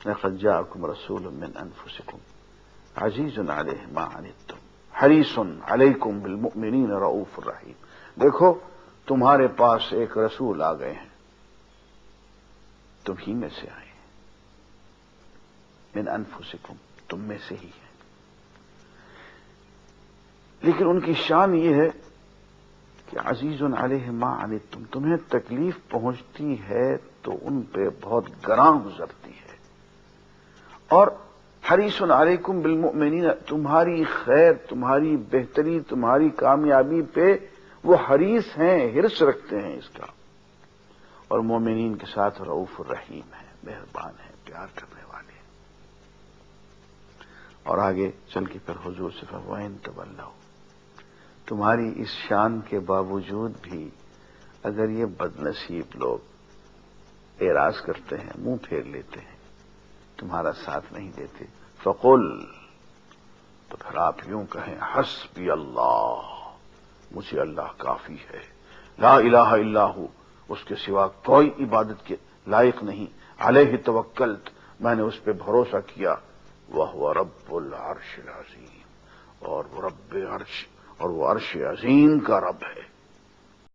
لقد جاءکم رسول من انفسکم عزیز علیہ ما عنتم حریص علیکم بالمؤمنین رؤوف الرحیم. دیکھو تمہارے پاس ایک رسول آ گئے ہیں، تم ہی میں سے آئے ہیں، من انفسکم تم میں سے ہی ہیں، لیکن ان کی شان یہ ہے کہ عزیز علیہ ما عنتم، تمہیں تکلیف پہنچتی ہے تو ان پہ بہت گراں گزرتی ہے، اور حریص علیکم بالمؤمنین، تمہاری خیر، تمہاری بہتری، تمہاری کامیابی پہ وہ حریص ہیں، حرص رکھتے ہیں اس کا، اور مومنین کے ساتھ رؤوف الرحیم ہے، مہربان ہے، پیار کرنے والے ہیں. اور آگے چل کے پھر حضور سے فرمائیں تولوا، تمہاری اس شان کے باوجود بھی اگر یہ بد نصیب لوگ اعراض کرتے ہیں، منہ پھیر لیتے ہیں، تمہارا ساتھ نہیں دیتے، فقل، تو پھر آپ یوں کہیں حسبی اللہ، مجھے اللہ کافی ہے، لا الہ الا ہو، اس کے سوا کوئی عبادت کے لائق نہیں، علیہ توکلت، میں نے اس پہ بھروسہ کیا، وہو رب العرش العظیم، اور وہ رب عرش، اور وہ عرش عظیم کا رب ہے.